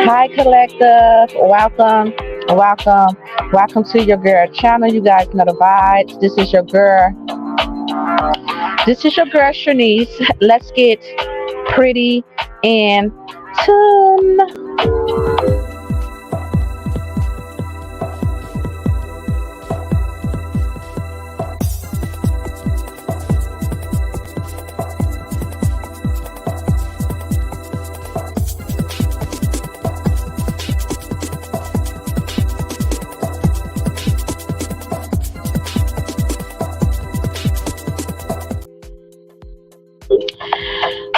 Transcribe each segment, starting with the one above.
Hi, collective. Welcome to your girl channel. You guys know the vibes. This is your girl. This is your girl Shanice. Let's get pretty and tune.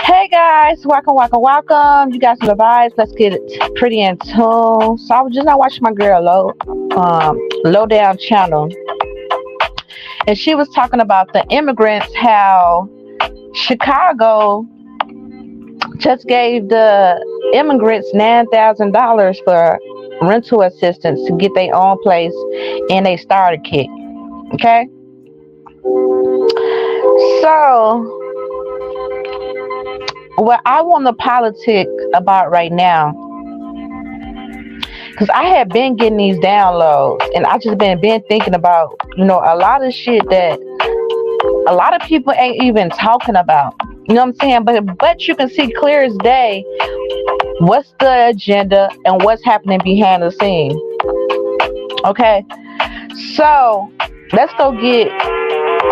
Hey guys, welcome. You guys know the vibes. Let's get it pretty and tune. So I was just not watching my girl low down channel, and she was talking about the immigrants, how Chicago just gave the immigrants $9,000 for rental assistance to get their own place and they starter kit. Okay, so what I want to politic about right now, because I have been getting these downloads and I just been thinking about, a lot of shit that a lot of people ain't even talking about. You know what I'm saying? But you can see clear as day what's the agenda and what's happening behind the scene. Okay, so let's go get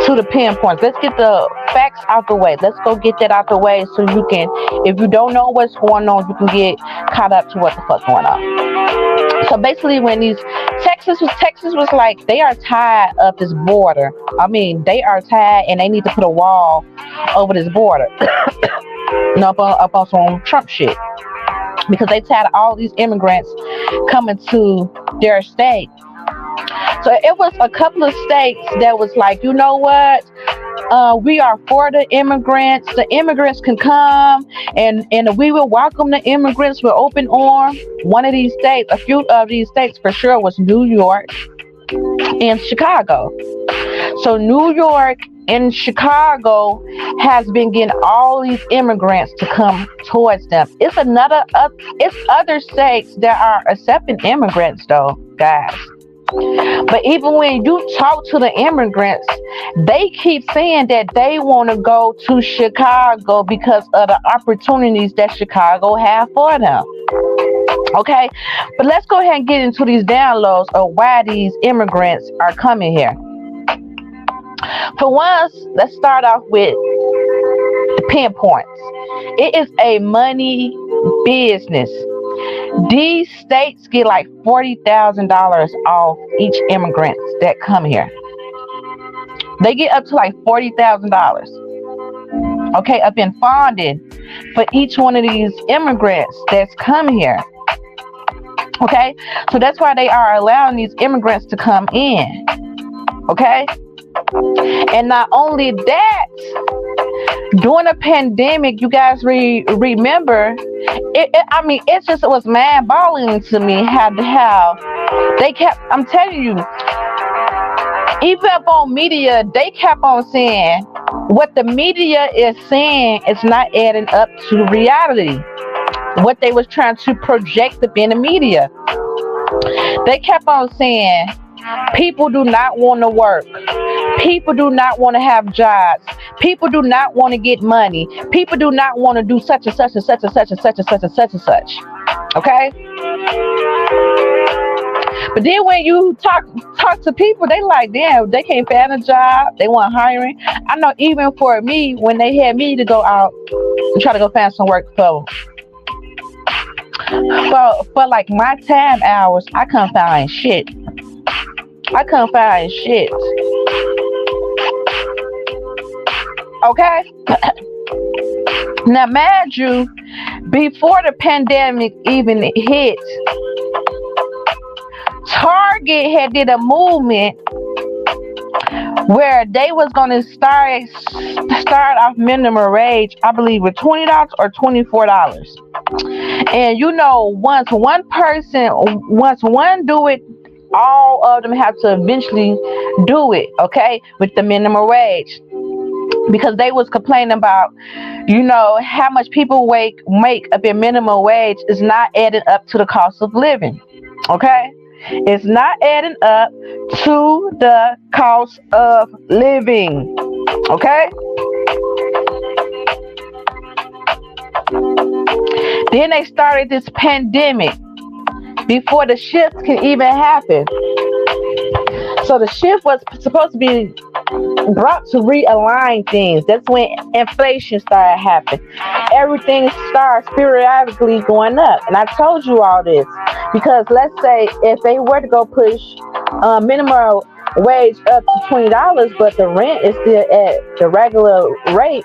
to the pinpoints. Let's get the facts out the way. Let's go get that out the way so you can, if you don't know what's going on, you can get caught up to what the fuck going on. So basically, when Texas was like, they are tired of this border. I mean, they are tired and they need to put a wall over this border. Up on some Trump shit, because they tired of all these immigrants coming to their state. So it was a couple of states that was like, you know what? We are for the immigrants. The immigrants can come and we will welcome the immigrants with open arms. One of these states, a few of these states for sure, was New York and Chicago. So New York and Chicago has been getting all these immigrants to come towards them. It's other states that are accepting immigrants though, guys. But even when you talk to the immigrants, they keep saying that they want to go to Chicago because of the opportunities that Chicago have for them. Okay, but let's go ahead and get into these downloads of why these immigrants are coming here. For once, let's start off with the pinpoints. It is a money business. These states get like $40,000 off each immigrant that come here. They get up to like $40,000. Okay, up in funding for each one of these immigrants that's come here. Okay, so that's why they are allowing these immigrants to come in. Okay, and not only that, during the pandemic, you guys remember, it just was mind-boggling to me how they kept, I'm telling you, even up on media, they kept on saying what the media is saying is not adding up to reality. What they was trying to project up in the media. They kept on saying people do not want to work. People do not want to have jobs. People do not want to get money. People do not want to do such and such and such and such and such and such and such and such. Okay? But then when you talk to people, they like, damn, they can't find a job. They want hiring. I know even for me, when they had me to go out and try to go find some work for like my time hours, I couldn't find shit. Okay? Now, mind you, before the pandemic even hit, Target had did a movement where they was going to start off minimum wage, I believe, with $20 or $24. And once one do it, all of them have to eventually do it, okay, with the minimum wage. because they was complaining about, how much people make up in minimum wage is not adding up to the cost of living. Okay, it's not adding up to the cost of living. Okay. Then they started this pandemic before the shift can even happen. So the shift was supposed to be brought to realign things. That's when inflation started happening. Everything started periodically going up. And I told you all this because let's say if they were to go push minimum wage up to $20, but the rent is still at the regular rate,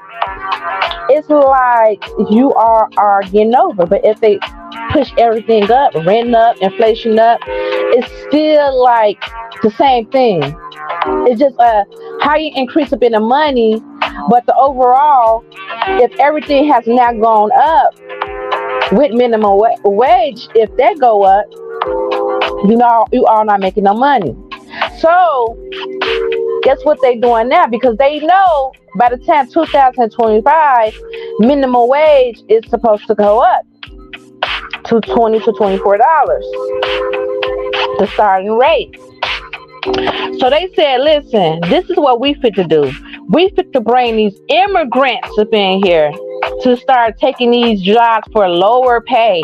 it's like you are getting over. But if they push everything up, rent up, inflation up, it's still like the same thing. It's just how you increase a bit of money, but the overall, if everything has now gone up with minimum wage, if that go up, you are not making no money. So guess what they doing now? Because they know by the time 2025, minimum wage is supposed to go up to $20 to $24, the starting rate. So they said, listen, this is what we fit to do. We fit to bring these immigrants up in here to start taking these jobs for lower pay.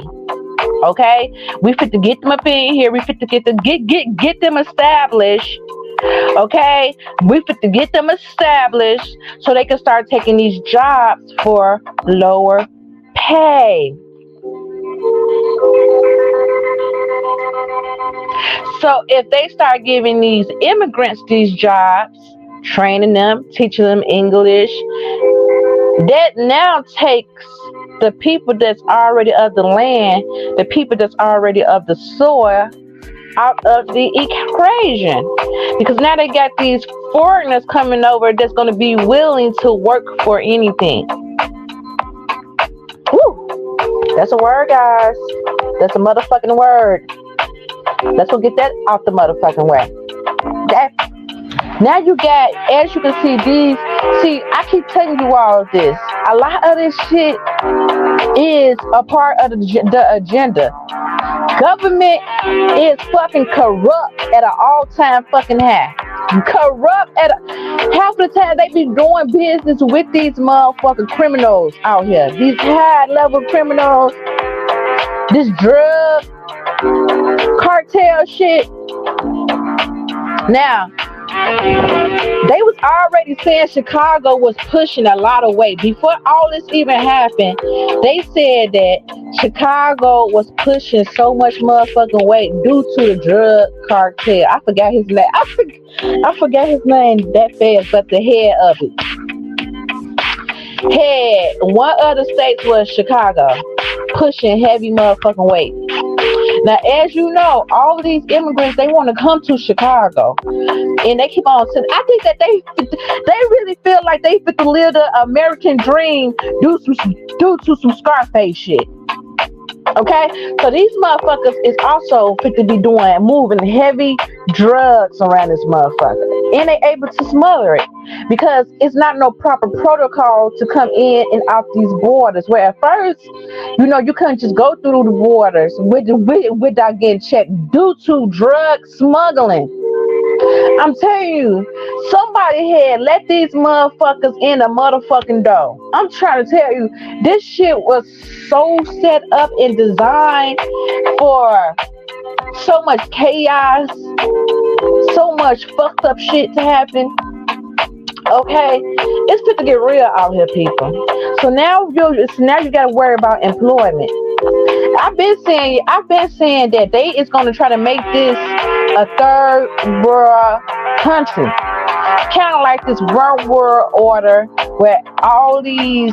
Okay, we fit to get them up in here. We fit to get them established. Okay, we fit to get them established so they can start taking these jobs for lower pay. So if they start giving these immigrants these jobs, training them, teaching them English, that now takes the people that's already of the land, the people that's already of the soil, out of the equation. Because now they got these foreigners coming over that's going to be willing to work for anything. Woo! That's a word, guys. That's a motherfucking word. Let's go get that off the motherfucking way. Now you got, as you can see, I keep telling you all of this. A lot of this shit is a part of the agenda. Government is fucking corrupt at an all-time fucking high. Corrupt at half the time they be doing business with these motherfucking criminals out here. These high-level criminals. This drug cartel shit. Now, they was already saying Chicago was pushing a lot of weight. Before all this even happened, they said that Chicago was pushing so much motherfucking weight due to the drug cartel. I forgot his name. I forgot his name that fast, but the head of it. One of the states was Chicago, pushing heavy motherfucking weight. Now, as you know, all of these immigrants, they want to come to Chicago. And they keep on saying, I think that they really feel like they fit to live the American dream due to some Scarface shit. Okay? So these motherfuckers is also fit to be moving heavy drugs around this motherfucker. And they able to smother it. Because it's not no proper protocol to come in and out these borders. Where at first, you couldn't just go through the borders without getting checked due to drug smuggling. I'm telling you, somebody had let these motherfuckers in a motherfucking door. I'm trying to tell you, this shit was so set up and designed for so much chaos, so much fucked up shit to happen. Okay, it's fit to get real out here, people. So now you gotta worry about employment. I've been saying that they is gonna try to make this a third world country, kind of like this one world order where all these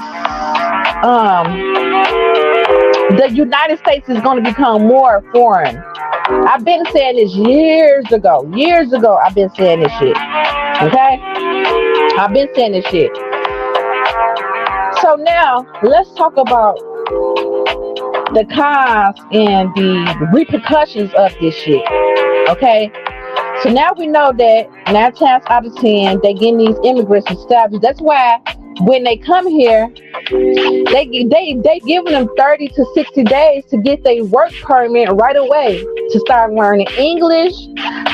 the United States is gonna become more foreign. I've been saying this years ago. I've been saying this shit. Okay, I've been saying this shit. So now let's talk about the cons and the repercussions of this shit. Okay, So now we know that 9 times out of 10 they getting these immigrants established. That's why when they come here, they giving them 30 to 60 days to get their work permit right away, to start learning English,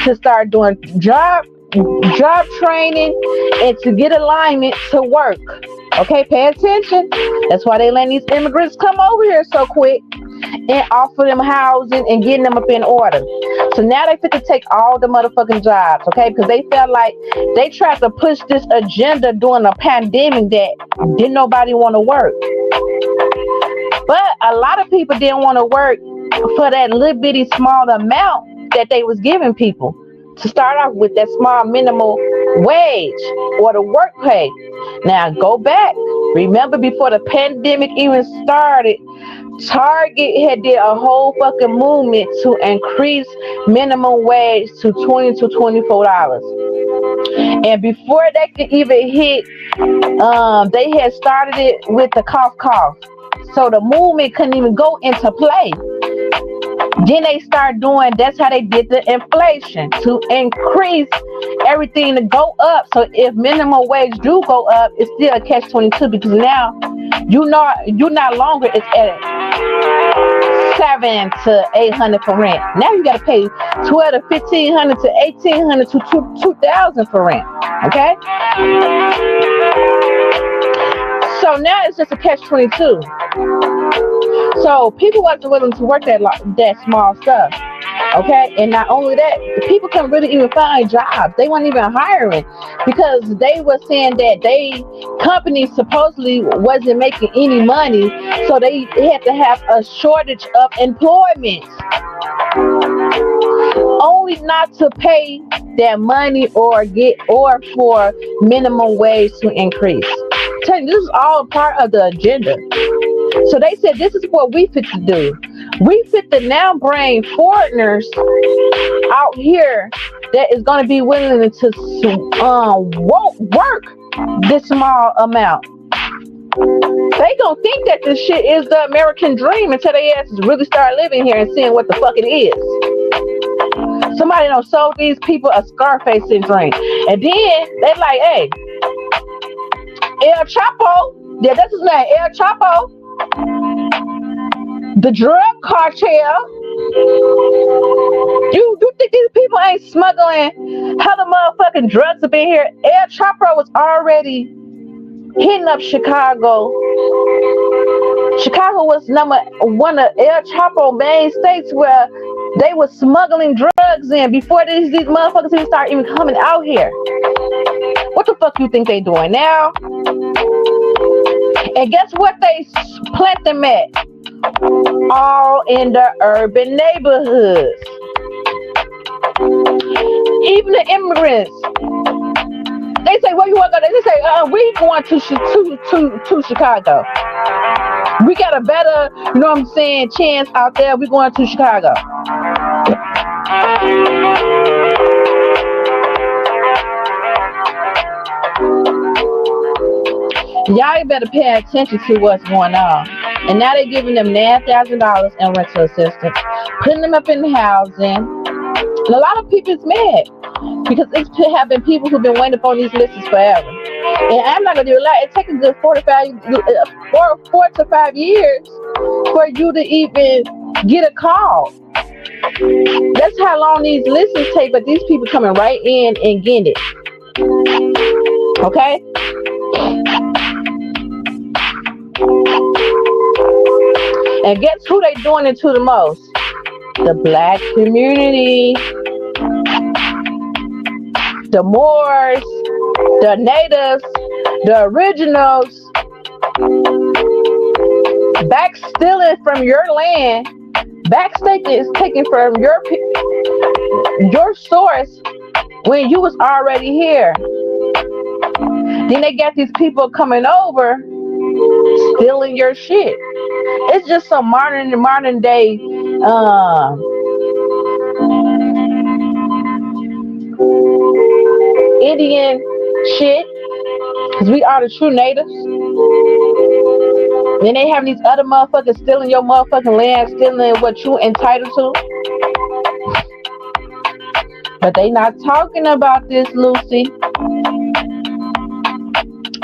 to start doing job training, and to get alignment to work. Okay, pay attention. That's why they letting these immigrants come over here so quick and offer them housing and getting them up in order. So now they fit to take all the motherfucking jobs, okay? Because they felt like they tried to push this agenda during a pandemic that didn't nobody want to work. But a lot of people didn't want to work for that little bitty small amount that they was giving people to start off with, that small minimal wage or the work pay. Now go back. Remember, before the pandemic even started, Target had did a whole fucking movement to increase minimum wage to $20 to $24. And before they could even hit, they had started it with the cough. So the movement couldn't even go into play. Then they start doing, that's how they did the inflation, to increase everything to go up. So if minimum wage do go up, it's still a catch-22, because now you not longer it's at $700 to $800 for rent. Now you got to pay $1,200 to $1,500 to $1,800 to $2,000 for rent. Okay. So now it's just a catch-22. So people wasn't willing to work that small stuff. Okay, and not only that, people couldn't really even find jobs. They weren't even hiring because they were saying that companies supposedly wasn't making any money, so they had to have a shortage of employment, only not to pay that money or for minimum wage to increase. Tell you, this is all part of the agenda. So they said, this is what we fit to do. We fit to now bring foreigners out here that is going to be willing to work this small amount. They gonna think that this shit is the American dream until they asses really start living here and seeing what the fuck it is. Somebody done sold these people a Scarface syndrome, and then they like, hey, El Chapo, yeah, that's his name, El Chapo, the drug cartel. You think these people ain't smuggling hella motherfucking drugs up in here? El Chapo was already hitting up Chicago. Chicago was one of El Chapo main states where they were smuggling drugs in before these motherfuckers even start even coming out here. What the fuck you think they doing now? And guess what they plant them at? All in the urban neighborhoods. Even the immigrants, they say, where you want to go? They say, we going to Chicago. We got a better, you know what I'm saying, chance out there. We going to Chicago. Y'all better pay attention to what's going on. And now they're giving them $9,000 in rental assistance, putting them up in housing. And a lot of people is mad because it's have been people who've been waiting on these lists forever. And I'm not gonna do a lot. It takes a good 4 to 5 years for you to even get a call. That's how long these lists take. But these people coming right in and getting it. Okay. And guess who they doing it to the most? The black community, the Moors, the natives, the originals, back stealing from your land, back taking from your source when you was already here. Then they got these people coming over, stealing your shit. It's just some modern day Indian shit, because we are the true natives. Then they have these other motherfuckers stealing your motherfucking land, stealing what you entitled to. But they not talking about this, Lucy.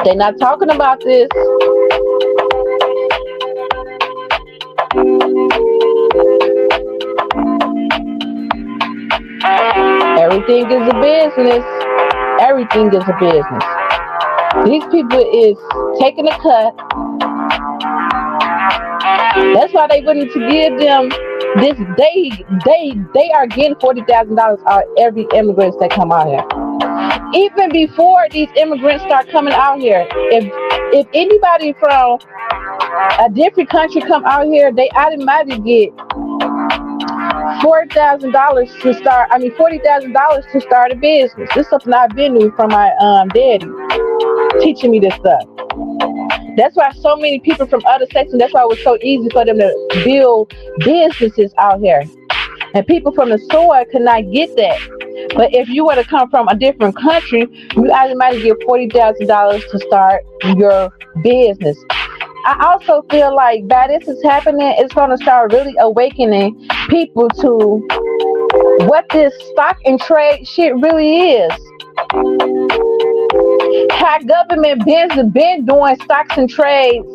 They not talking about this. Everything is a business. Everything is a business. These people is taking a cut. That's why they willing to give them this. They are getting $40,000 out of every immigrant that come out here. Even before these immigrants start coming out here, if anybody from a different country come out here, they automatically get $40,000 to start. I mean, $40,000 to start a business. This is something I've been doing from my daddy, teaching me this stuff. That's why so many people from other sections. That's why it was so easy for them to build businesses out here. And people from the soil could not get that. But if you were to come from a different country, you automatically get $40,000 to start your business. I also feel like by this is happening, it's going to start really awakening people to what this stock and trade shit really is. How government been doing stocks and trades,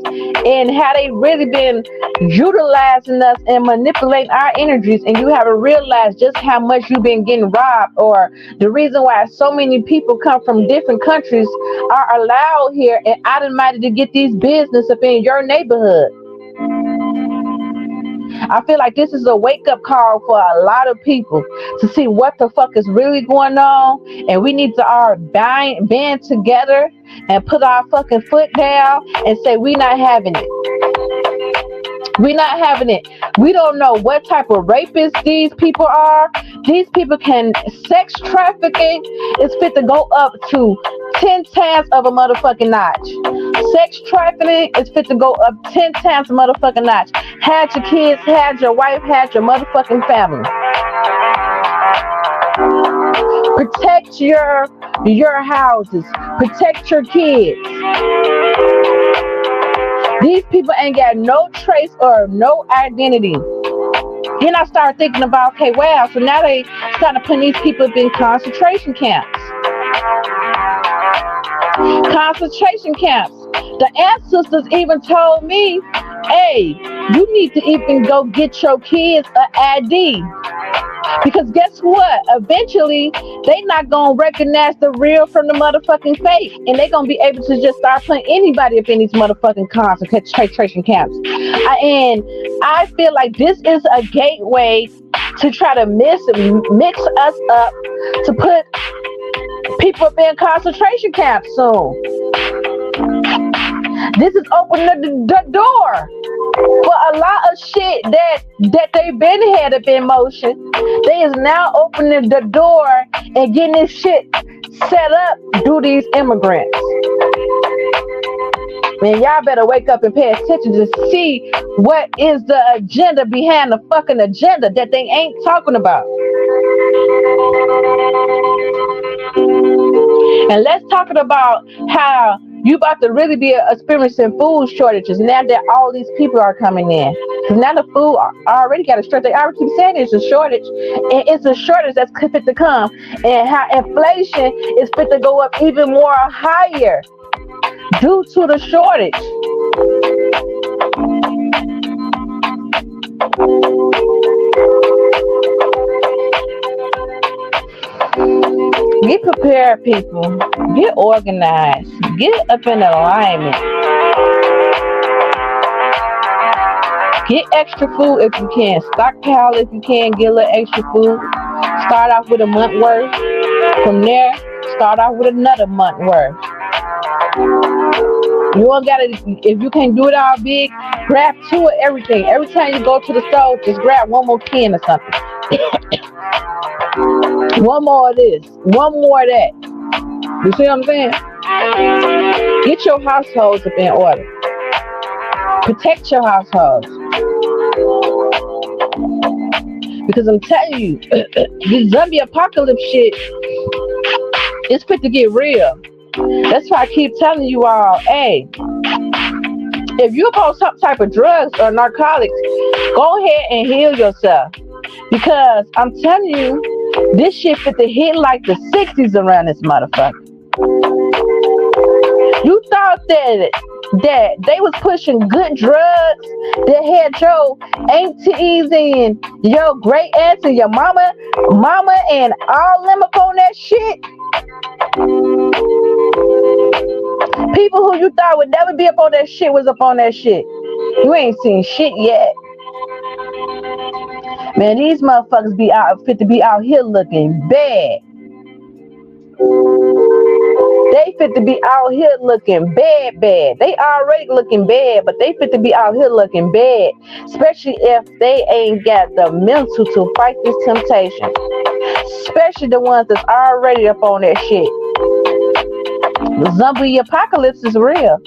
and how they really been utilizing us and manipulating our energies, and you haven't realized just how much you've been getting robbed, or the reason why so many people come from different countries are allowed here and automatically to get these business up in your neighborhood. I feel like this is a wake-up call for a lot of people to see what the fuck is really going on, and we need to all band together and put our fucking foot down and say we not having it. We not having it. We don't know what type of rapists these people are. These people can sex trafficking is fit to go up to 10 times of a motherfucking notch. Sex trafficking is fit to go up 10 times a motherfucking notch. Had your kids, had your wife, had your motherfucking family. Protect your houses. Protect your kids. These people ain't got no trace or no identity. Then I started thinking about, okay, wow, so now they started putting these people in concentration camps. Concentration camps. The ancestors even told me, hey, you need to even go get your kids an ID. Because guess what? Eventually, they not going to recognize the real from the motherfucking fake. And they going to be able to just start putting anybody up in these motherfucking concentration camps. And I feel like this is a gateway to try to mix us up to put people up in concentration camps soon. This is opening the door for a lot of shit that they've been had up in motion. They is now opening the door and getting this shit set up through these immigrants. Man, y'all better wake up and pay attention to see what is the agenda behind the fucking agenda that they ain't talking about. And let's talk about how you about to really be experiencing food shortages now that all these people are coming in. Because now the food already got a shortage. They already keep saying it's a shortage. And it's a shortage that's fit to come. And how inflation is fit to go up even more higher due to the shortage. Get prepared, people. Get organized. Get up in alignment. Get extra food if you can. Stockpile if you can. Get a little extra food. Start off with a month worth. From there, start off with another month worth. You don't gotta, if you can't do it all big, grab two of everything. Every time you go to the store, just grab one more can or something. One more of this, one more of that. You see what I'm saying? Get your households up in order. Protect your households. Because I'm telling you, this zombie apocalypse shit is fit to get real. That's why I keep telling you all, hey, if you're on some type of drugs or narcotics, go ahead and heal yourself. Because I'm telling you, This shit fit to hit like the 60s around this motherfucker. You thought that they was pushing good drugs that had your aunties and your great aunts and your mama and all them up on that shit? People who you thought would never be up on that shit was up on that shit. You ain't seen shit yet. Man, these motherfuckers fit to be out here looking bad. They fit to be out here looking bad. They already looking bad, but they fit to be out here looking bad. Especially if they ain't got the mental to fight this temptation. Especially the ones that's already up on that shit. The zombie apocalypse is real.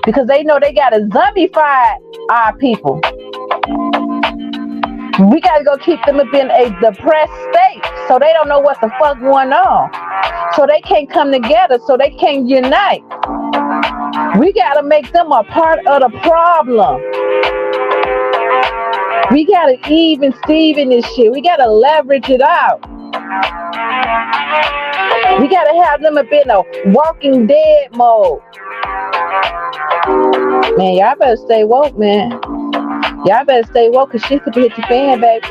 Because they know they gotta zombify our people. We gotta go keep them up in a depressed state so they don't know what the fuck going on. So they can't come together, so they can't unite. We gotta make them a part of the problem. We gotta even Steven this shit. We gotta leverage it out. We gotta have them up in a Walking Dead mode. Man, y'all better stay woke, man. Y'all better stay woke, cause shit could hit the fan, baby.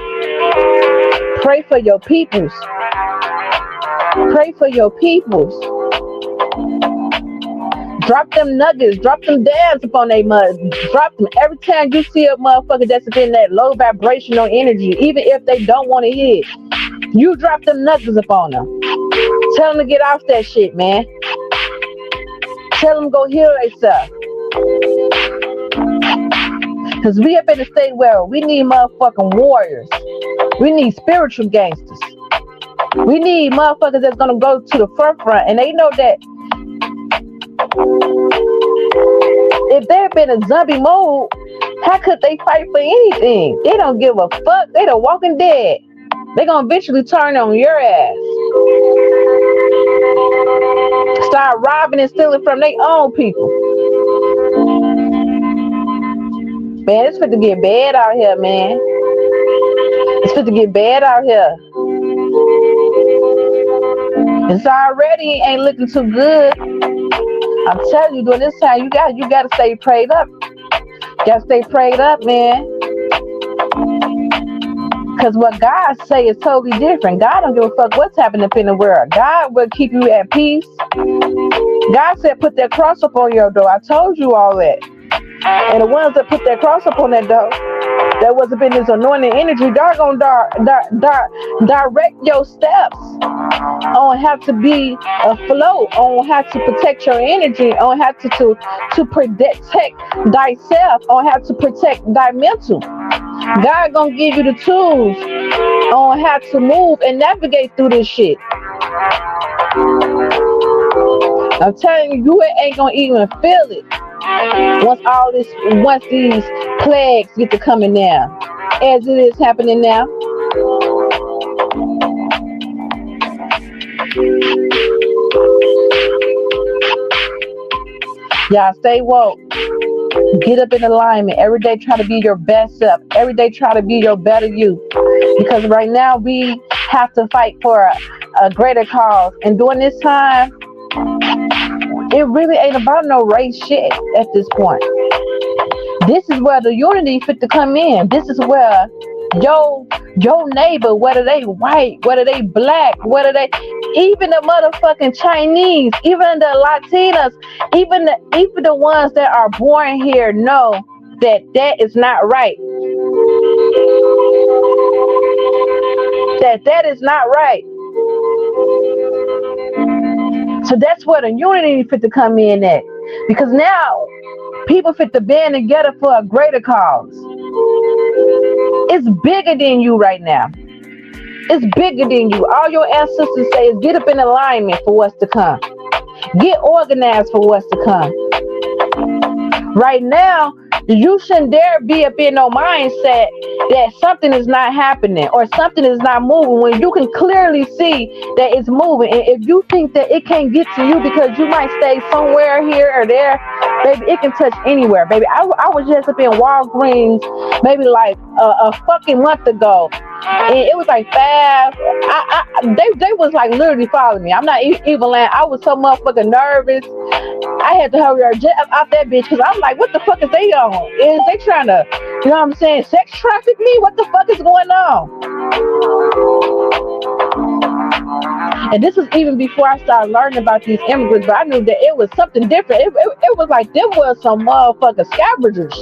Pray for your peoples. Pray for your peoples. Drop them nuggets, drop them dabs upon they mud. Drop them every time you see a motherfucker that's in that low vibrational energy, even if they don't want to hear it. You drop them nuggets upon them. Tell them to get off that shit, man. Tell them go heal themselves. Cause we up in the state where we need motherfucking warriors. We need spiritual gangsters. We need motherfuckers that's gonna go to the forefront, and they know that if they've been in zombie mode, how could they fight for anything? They don't give a fuck. They the Walking Dead. They gonna eventually turn on your ass. Start robbing and stealing from their own people. Man, it's fit to get bad out here, man. It's fit to get bad out here. It's already ain't looking too good. I'm telling you, during this time, you gotta stay prayed up. You gotta stay prayed up, man. Cause what God say is totally different. God don't give a fuck what's happening up in the world. God will keep you at peace. God said, put that cross up on your door. I told you all that. And the ones that put that cross up on that door, that wasn't been this anointing energy, they're going to direct your steps on how to be afloat, on how to protect your energy, on how to protect thyself, on how to protect thy mental. God gonna give you the tools on how to move and navigate through this shit. I'm telling you, you ain't gonna even feel it once these plagues get to coming down, as it is happening now. Y'all stay woke. Get up in alignment. Every day try to be your best self. Every day try to be your better you. Because right now we have to fight for a greater cause. And during this time, it really ain't about no race shit at this point. This is where the unity fit to come in. This is where your neighbor, whether they white, whether they black, whether they even the motherfucking Chinese, even the Latinas, even the ones that are born here know that is not right. That is not right. So that's where the unity fit to come in at. Because now people fit to band together for a greater cause. It's bigger than you right now. It's bigger than you. All your ancestors say is get up in alignment for what's to come. Get organized for what's to come. Right now, You shouldn't dare be up in no mindset that something is not happening or something is not moving when you can clearly see that it's moving. And if you think that it can't get to you because you might stay somewhere here or there, baby, it can touch anywhere, baby. I was just up in Walgreens maybe like a fucking month ago, and it was like five. They was like literally following me. I'm not even lying. I was so motherfucking nervous. I had to hurry her out that bitch because I'm like, what the fuck is they on? Is they trying to, you know what I'm saying, sex traffic me? What the fuck is going on? And this was even before I started learning about these immigrants, but I knew that it was something different. It was like there was some motherfucking scavengers.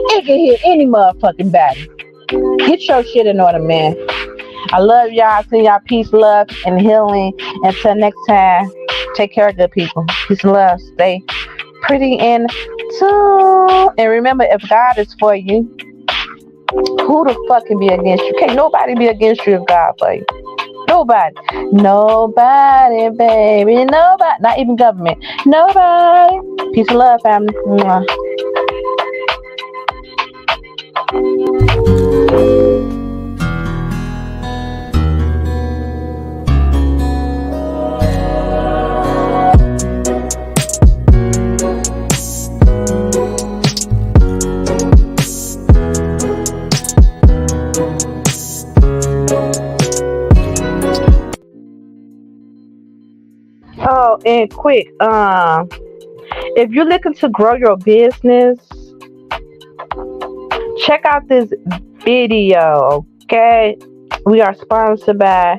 It can hit any motherfucking body. Get your shit in order, man. I love y'all. Send y'all peace, love, and healing. Until next time, take care of good people. Peace and love. Stay pretty and tune. And remember, if God is for you, who the fuck can be against you? Can't nobody be against you if God for you. Nobody. Nobody, baby. Nobody. Not even government. Nobody. Peace and love, family. Mwah. Oh, and quick, if you're looking to grow your business, check out this video, okay? We are sponsored by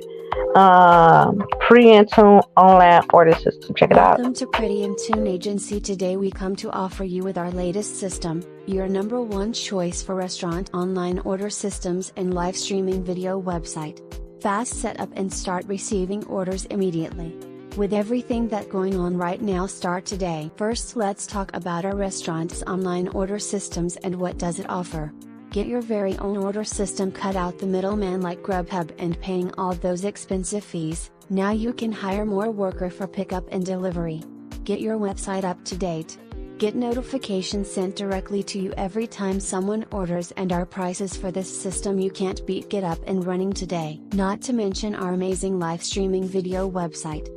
Pretty in Tune online order system. Check it out. Welcome to Pretty in Tune Agency. Today we come to offer you with our latest system, your number one choice for restaurant online order systems and live streaming video website. Fast setup and start receiving orders immediately. With everything that going on right now, start today. First, let's talk about our restaurant's online order systems and what does it offer. Get your very own order system, cut out the middleman like Grubhub and paying all those expensive fees. Now you can hire more worker for pickup and delivery. Get your website up to date. Get notifications sent directly to you every time someone orders, and our prices for this system you can't beat. Get up and running today. Not to mention our amazing live streaming video website.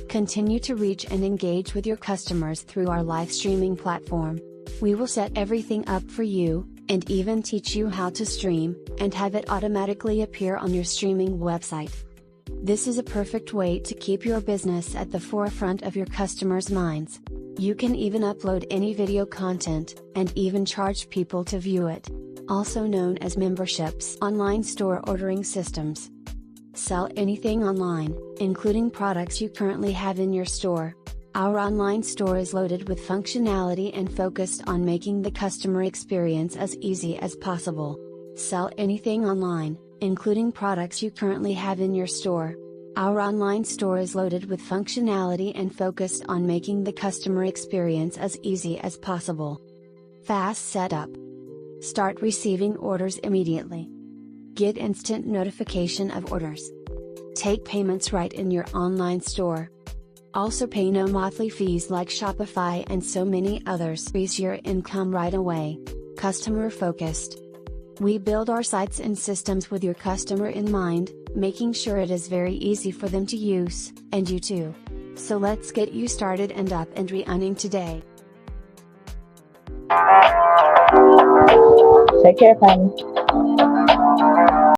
Continue to reach and engage with your customers through our live streaming platform. We will set everything up for you, and even teach you how to stream, and have it automatically appear on your streaming website. This is a perfect way to keep your business at the forefront of your customers' minds. You can even upload any video content, and even charge people to view it. Also known as memberships. Online store ordering systems. Sell anything online, including products you currently have in your store. Our online store is loaded with functionality and focused on making the customer experience as easy as possible. Sell anything online, including products you currently have in your store. Our online store is loaded with functionality and focused on making the customer experience as easy as possible. Fast setup. Start receiving orders immediately. Get instant notification of orders. Take payments right in your online store. Also pay no monthly fees like Shopify and so many others. Increase your income right away. Customer focused. We build our sites and systems with your customer in mind, making sure it is very easy for them to use, and you too. So let's get you started and up and running today. Take care, family.